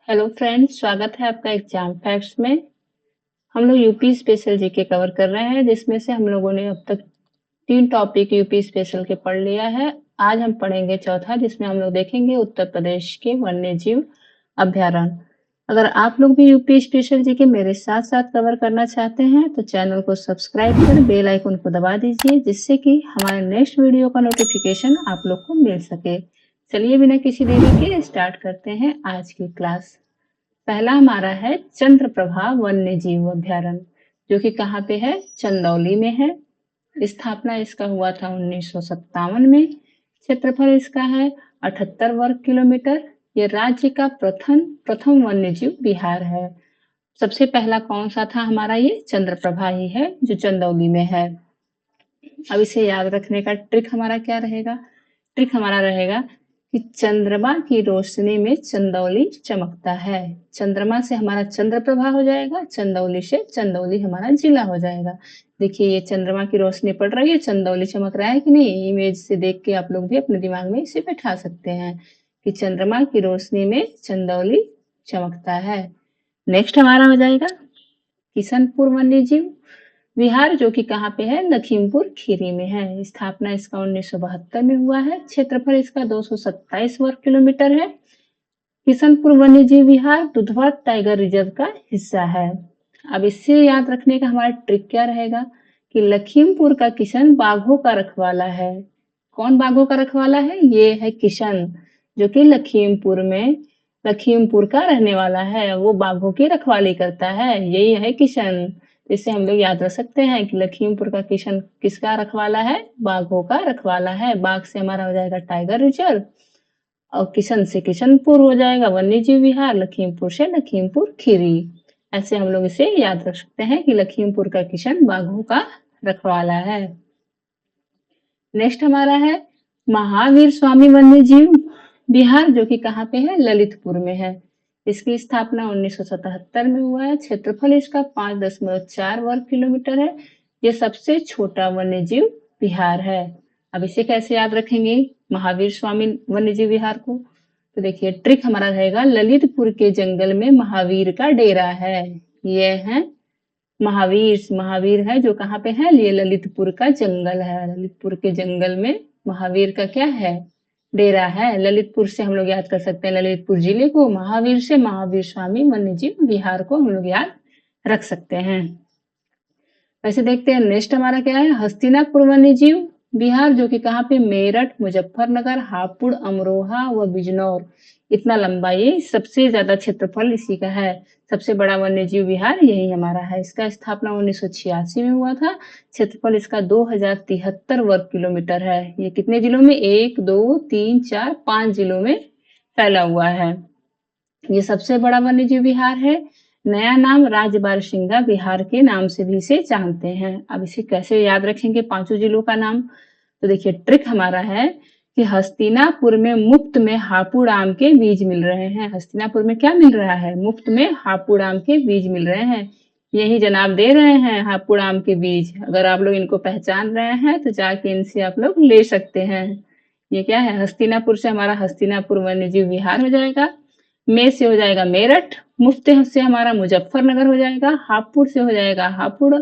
Hello friends, स्वागत है आपका एग्जाम फैक्ट्स में। हम लोग यूपी स्पेशल जीके कवर कर रहे हैं, जिसमें से हम लोगों ने अब तक 3 टॉपिक यूपी स्पेशल के पढ़ लिया है। आज हम पढ़ेंगे चौथा, जिसमें हम लोग देखेंगे उत्तर प्रदेश के वन्य जीव अभ्यारण्य। अगर आप लोग भी यूपी स्पेशल जीके मेरे साथ साथ कवर करना चाहते हैं तो चैनल को सब्सक्राइब कर बेल आइकन को दबा दीजिए, जिससे कि हमारे नेक्स्ट वीडियो का नोटिफिकेशन आप लोग को मिल सके। चलिए बिना किसी देरी के स्टार्ट करते हैं आज की क्लास। पहला हमारा है चंद्रप्रभा वन्य जीव अभ्यारण्य, जो कि कहाँ पे है? चंदौली में है। स्थापना इसका हुआ था 1957 में। क्षेत्रफल इसका है 78 वर्ग किलोमीटर। ये राज्य का प्रथम वन्य जीव विहार है। सबसे पहला कौन सा था हमारा? ये चंद्रप्रभा ही है, जो चंदौली में है। अब इसे याद रखने का ट्रिक हमारा क्या रहेगा? ट्रिक हमारा रहेगा कि चंद्रमा की रोशनी में चंदौली चमकता है। चंद्रमा से हमारा चंद्रप्रभा हो जाएगा, चंदौली से चंदौली हमारा जिला हो जाएगा। देखिए, ये चंद्रमा की रोशनी पड़ रही है, चंदौली चमक रहा है कि नहीं? इमेज से देख के आप लोग भी अपने दिमाग में इसे बैठा सकते हैं कि चंद्रमा की रोशनी में चंदौली चमकता है। नेक्स्ट हमारा हो जाएगा किशनपुर वन्य जीव विहार, जो कि कहाँ पे है? लखीमपुर खीरी में है। स्थापना इसका 1972 में हुआ है। क्षेत्रफल इसका 227 वर्ग किलोमीटर है। किशनपुर वन्य जीव विहार दुधवा टाइगर रिजर्व का हिस्सा है। अब इससे याद रखने का हमारा ट्रिक क्या रहेगा कि लखीमपुर का किशन बाघों का रखवाला है। कौन बाघों का रखवाला है? ये है किशन, जो कि लखीमपुर का रहने वाला है। वो बाघों की रखवाली करता है, यही है किशन। इससे हम लोग याद रख सकते हैं कि लखीमपुर का किशन किसका रखवाला है? बाघों का रखवाला है। बाघ से हमारा हो जाएगा टाइगर रिजर्व, और किशन से किशनपुर हो जाएगा वन्य जीव विहार, लखीमपुर से लखीमपुर खीरी। ऐसे हम लोग इसे याद रख सकते हैं कि लखीमपुर का किशन बाघों का रखवाला है। नेक्स्ट हमारा है महावीर स्वामी वन्य जीव विहार, जो कि कहाँ पे है? ललितपुर में है। इसकी स्थापना 1977 में हुआ है। क्षेत्रफल इसका 5.4 वर्ग किलोमीटर है। ये सबसे छोटा वन्य जीव विहार है। अब इसे कैसे याद रखेंगे महावीर स्वामी वन्य जीव विहार को? तो देखिए, ट्रिक हमारा रहेगा ललितपुर के जंगल में महावीर का डेरा है। ये है महावीर है, जो कहाँ पे है? ये ललितपुर का जंगल है। ललितपुर के जंगल में महावीर का क्या है? डेरा है। ललितपुर से हम लोग याद कर सकते हैं ललितपुर जिले को, महावीर से महावीर स्वामी वन्य जीव विहार को हम लोग याद रख सकते हैं। वैसे देखते हैं नेक्स्ट हमारा क्या है? हस्तिनापुर वन्य जीव विहार, जो कि कहाँ पे? मेरठ, मुजफ्फरनगर, हापुड़, अमरोहा व बिजनौर। इतना लंबा, ये सबसे ज्यादा क्षेत्रफल इसी का है। सबसे बड़ा वन्य जीव विहार यही हमारा है। इसका स्थापना 1986 में हुआ था। क्षेत्रफल इसका 2073 वर्ग किलोमीटर है। ये कितने जिलों में? 1, 2, 3, 4, 5 जिलों में फैला हुआ है। ये सबसे बड़ा वन्य जीव विहार है। नया नाम राजबारहसिंगा विहार के नाम से भी इसे जानते हैं। अब इसे कैसे याद रखेंगे पांचों जिलों का नाम? तो देखिए, ट्रिक हमारा है कि हस्तिनापुर में मुफ्त में हापुड़ आम के बीज मिल रहे हैं। हस्तिनापुर में क्या मिल रहा है? मुफ्त में हापुड़ आम के बीज मिल रहे हैं। यही जनाब दे रहे हैं हापुड़ आम के बीज। अगर आप लोग इनको पहचान रहे हैं तो जाके इनसे आप लोग ले सकते हैं। ये क्या है? हस्तिनापुर से हमारा हस्तिनापुर वन्य जीव विहार हो जाएगा। में से हो जाएगा मेरठ, मुफ्त से हमारा मुजफ्फरनगर हो जाएगा, हापुड़ से हो जाएगा हापुड़,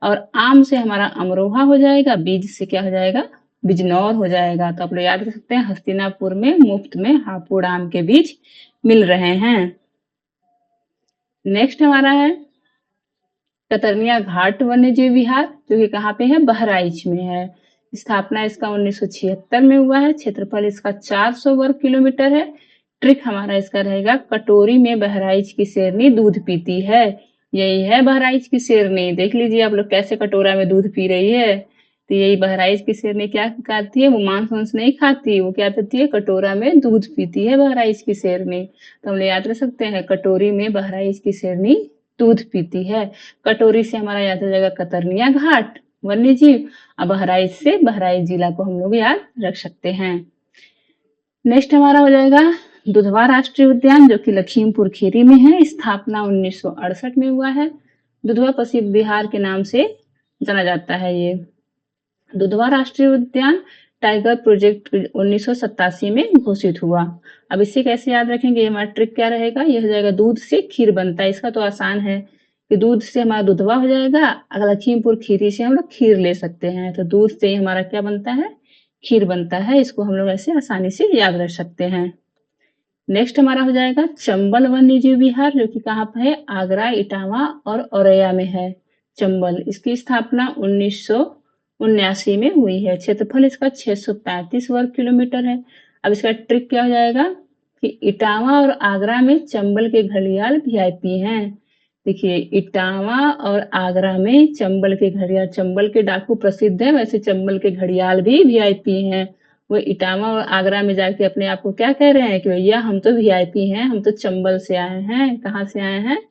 और आम से हमारा अमरोहा हो जाएगा, बीज से क्या हो जाएगा? बिजनौर हो जाएगा। तो आप लोग याद रख सकते हैं हस्तिनापुर में मुफ्त में हापुड़ आम के बीज मिल रहे हैं। नेक्स्ट हमारा है कतरनिया घाट वन्य जीव विहार, जो कि कहाँ पे है? बहराइच में है। स्थापना इसका 1976 में हुआ है। क्षेत्रफल इसका 400 वर्ग किलोमीटर है। ट्रिक हमारा इसका रहेगा कटोरी में बहराइच की शेरनी दूध पीती है। यही है बहराइच की शेरनी। देख लीजिए आप लोग कैसे कटोरा में दूध पी रही है। तो यही बहराइच की शेरनी क्या करती है? वो मांस वांस नहीं खाती, वो क्या करती है? कटोरा में दूध पीती है बहराइच की शेरनी। तो हम लोग याद रख सकते हैं कटोरी में बहराइच की शेरनी दूध पीती है। कटोरी से हमारा याद हो जाएगा कतरनिया घाट वन्य जीव। अब बहराइच से बहराइच जिला को हम लोग याद रख सकते हैं। नेक्स्ट हमारा हो जाएगा दुधवा राष्ट्रीय उद्यान, जो कि लखीमपुर खीरी में है। स्थापना 1968 में हुआ है। दुधवा पश्चिम बिहार के नाम से जाना जाता है। ये दुधवा राष्ट्रीय उद्यान टाइगर प्रोजेक्ट 1987 में घोषित हुआ। अब इसे कैसे याद रखेंगे, हमारा ट्रिक क्या रहेगा, ये हो जाएगा दूध से खीर बनता है। इसका तो आसान है कि दूध से हमारा दूधवा हो जाएगा, अगर लखीमपुर खीरी से हम लोग खीर ले सकते हैं, तो दूध से ही हमारा क्या बनता है, खीर बनता है। इसको हम लोग ऐसे आसानी से याद रख सकते हैं। नेक्स्ट हमारा हो जाएगा चंबल वन्य जीव विहार, जो कि कहाँ पर है, आगरा, इटावा और औरैया में है। चंबल, इसकी स्थापना 1979 में हुई है। क्षेत्रफल इसका 635 वर्ग किलोमीटर है। अब इसका ट्रिक क्या हो जाएगा कि इटावा और आगरा में चंबल के घड़ियाल वीआईपी हैं। देखिए, इटावा और आगरा में चंबल के घड़ियाल, चंबल के डाकू प्रसिद्ध है, वैसे चंबल के घड़ियाल भी वीआईपी हैं। वो इटावा और आगरा में जाके अपने आप को क्या कह रहे हैं कि भैया हम तो वीआईपी हैं, हम तो चंबल से आए हैं। कहाँ से आए हैं,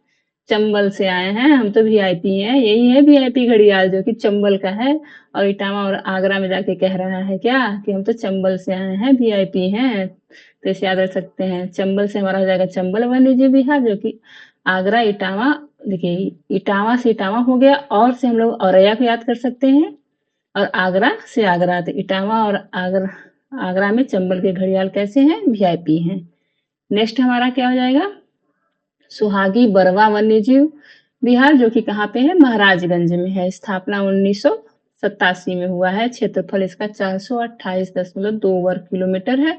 चंबल से आए हैं, हम तो वीआईपी हैं। यही है वीआईपी घड़ियाल जो कि चंबल का है, और इटावा और आगरा में जाके कह रहा है क्या कि हम तो चंबल से आए हैं, वीआईपी हैं। तो इसे याद रख सकते हैं। चंबल से हमारा हो जाएगा चंबल वन्य जीव विहार, जो कि आगरा, इटावा, देखिए इटावा से इटावा हो गया, और से हम लोग औरैया को याद कर सकते हैं, और आगरा से आगरा। तो इटावा और आगरा में चंबल के घड़ियाल कैसे हैं, वीआईपी हैं। नेक्स्ट हमारा क्या हो जाएगा, सुहागी बरवा वन्य जीव विहार, जो कि कहाँ पे है, महाराजगंज में है। स्थापना 1987 में हुआ है। क्षेत्रफल इसका 428.2 वर्ग किलोमीटर है।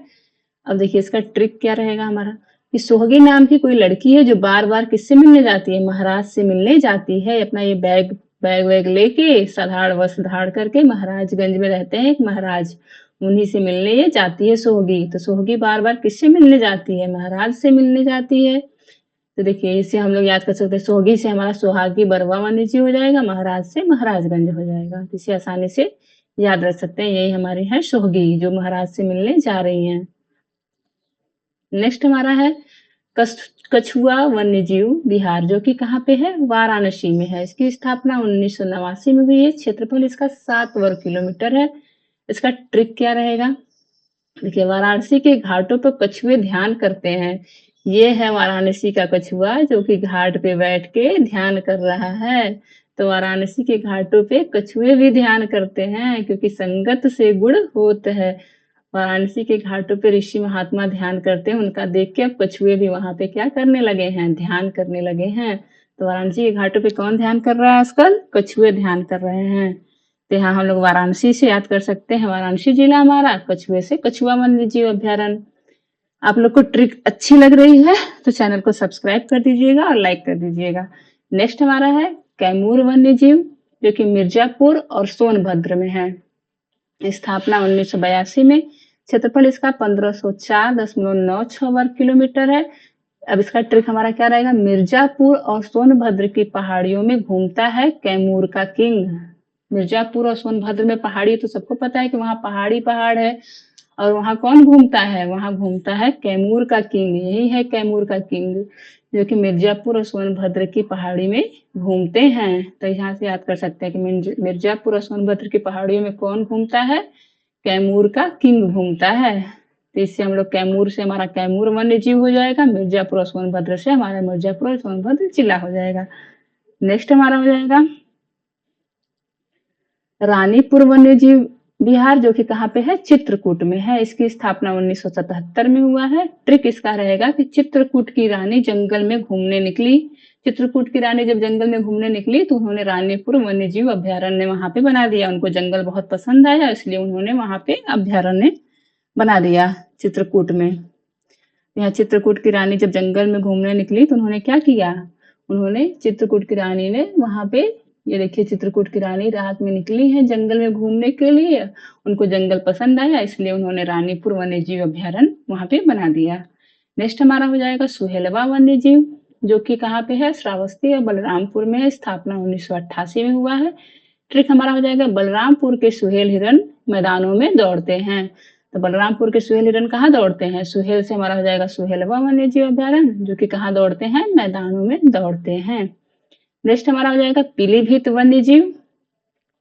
अब देखिए इसका ट्रिक क्या रहेगा हमारा, कि सोहगी नाम की कोई लड़की है जो बार बार किससे मिलने जाती है, महाराज से मिलने जाती है। अपना ये बैग बैग वैग लेके, साधार वस्त्र धारण करके, महाराजगंज में रहते हैं एक महाराज, उन्हीं से मिलने ये जाती है सोहगी। तो सोहगी बार बार किससे मिलने जाती है, महाराज से मिलने जाती है। तो देखिए इसे हम लोग याद कर सकते हैं, सोहगी से हमारा सुहागी बरवा वन्य जीव हो जाएगा, महाराज से महाराजगंज हो जाएगा। तो इसे आसानी से याद रख सकते हैं, यही हमारी है सोहगी, जो महाराज से मिलने जा रही हैं। नेक्स्ट हमारा है कछुआ वन्य जीव विहार, जो कि कहाँ पे है, वाराणसी में है। इसकी स्थापना 1989 में हुई है। क्षेत्रफल इसका 7 वर्ग किलोमीटर है। इसका ट्रिक क्या रहेगा, देखिए वाराणसी के घाटों पर कछुए ध्यान करते हैं। ये है वाराणसी का कछुआ, जो कि घाट पे बैठ के ध्यान कर रहा है। तो वाराणसी के घाटों पे कछुए भी ध्यान करते हैं, क्योंकि संगत से गुण होत है। वाराणसी के घाटों पे ऋषि महात्मा ध्यान करते हैं, उनका देख के अब कछुए भी वहां पे क्या करने लगे हैं, ध्यान करने लगे हैं। तो वाराणसी के घाटों पे कौन ध्यान कर रहा है आजकल, कछुए ध्यान कर रहे हैं। तो यहाँ हम लोग वाराणसी से याद कर सकते हैं, वाराणसी जिला हमारा, कछुए से कछुआ वन्य जीव अभ्यारण्य। आप लोग को ट्रिक अच्छी लग रही है तो चैनल को सब्सक्राइब कर दीजिएगा और लाइक कर दीजिएगा। नेक्स्ट हमारा है कैमूर वन्य जीव, जो कि मिर्जापुर और सोनभद्र में है। स्थापना 1982 में। क्षेत्रफल इसका 1504.96 वर्ग किलोमीटर है। अब इसका ट्रिक हमारा क्या रहेगा, मिर्जापुर और सोनभद्र की पहाड़ियों में घूमता है कैमूर का किंग। मिर्जापुर और सोनभद्र में पहाड़ी, तो सबको पता है कि वहां पहाड़ी पहाड़ है, और वहां कौन घूमता है, वहां घूमता है कैमूर का किंग। यही है कैमूर का किंग, जो कि मिर्जापुर और सोनभद्र की पहाड़ी में घूमते हैं। तो यहाँ से याद कर सकते हैं कि मिर्जापुर और सोनभद्र की पहाड़ियों में कौन घूमता है, कैमूर का किंग घूमता है। तो इससे हम लोग कैमूर से हमारा कैमूर वन्य जीव हो जाएगा, मिर्जापुर और सोनभद्र से हमारा मिर्जापुर और सोनभद्र जिला हो जाएगा। नेक्स्ट हमारा हो जाएगा रानीपुर वन्य जीव विहार, जो कि कहाँ पे है, चित्रकूट में है। इसकी स्थापना 1977 में हुआ है। ट्रिक इसका रहेगा कि चित्रकूट की रानी जंगल में घूमने निकली। चित्रकूट की रानी जब जंगल में घूमने निकली तो उन्होंने रानीपुर वन्य जीव अभ्यारण्य वहां पे बना दिया। उनको जंगल बहुत पसंद आया, इसलिए उन्होंने वहां पे अभ्यारण्य बना दिया चित्रकूट में। यहाँ चित्रकूट की रानी जब जंगल में घूमने निकली तो उन्होंने क्या किया, उन्होंने चित्रकूट की रानी ने वहां पे, ये देखिए चित्रकूट की रानी रात में निकली है जंगल में घूमने के लिए, उनको जंगल पसंद आया, इसलिए उन्होंने रानीपुर वन्य जीव अभ्यारण्य वहां पे बना दिया। नेक्स्ट हमारा हो जाएगा सुहेलवा वन्य जीव, जो कि कहाँ पे है, श्रावस्ती और बलरामपुर में है। स्थापना 1988 में हुआ है। ट्रिक हमारा हो जाएगा, बलरामपुर के सुहेल हिरन मैदानों में दौड़ते हैं। तो बलरामपुर के सुहेल हिरन कहाँ दौड़ते हैं, सुहेल से हमारा हो जाएगा सुहेलवा वन्य जीव अभ्यारण्य, जो कि कहाँ दौड़ते हैं, मैदानों में दौड़ते हैं। नेक्स्ट हमारा हो जाएगा पीलीभीत वन्य जीव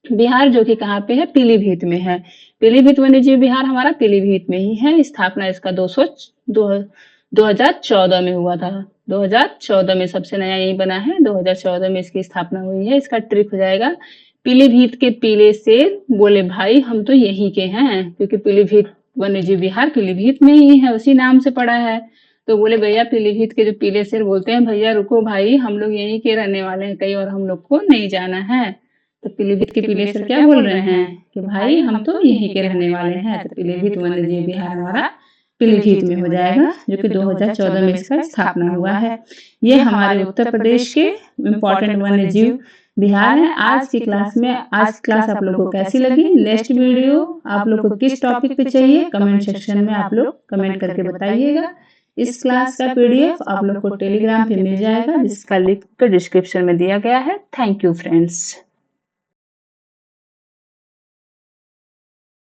विहार, जो कि कहाँ पे है, पीलीभीत में है। पीलीभीत वन्य जीव विहार हमारा पीलीभीत में ही है। स्थापना इसका 2014 में हुआ था। 2014 में सबसे नया यही बना है, 2014 में इसकी स्थापना हुई है। इसका ट्रिक हो जाएगा, पीलीभीत के पीले शेर बोले भाई हम तो यहीं के हैं, क्योंकि पीलीभीत वन्यजीव विहार पीलीभीत में ही है, उसी नाम से पड़ा है। तो बोले भैया पीलीभीत के जो पीले शेर बोलते हैं भैया रुको भाई हम लोग यहीं के रहने वाले हैं, कहीं और हम लोग को नहीं जाना है। तो पीलीभीत के पीले शेर क्या बोल रहे हैं कि भाई हम तो यहीं के रहने वाले हैं। तो पीलीभीत वन्यजीव विहार हमारा पीलीभीत में हो जाएगा, जो कि 2014 में इसका स्थापना हुआ है। ये हमारे उत्तर प्रदेश के इम्पोर्टेंट वन्यजीव बिहार है। आज की क्लास आप लोगों को कैसी लगी? नेक्स्ट वीडियो आप लोग को किस टॉपिक पे चाहिए कमेंट सेक्शन में आप लोग कमेंट करके बताइएगा। इस क्लास का पीडीएफ आप लोग को टेलीग्राम पे मिल जाएगा, जिसका लिंक डिस्क्रिप्शन में दिया गया है। Thank you friends.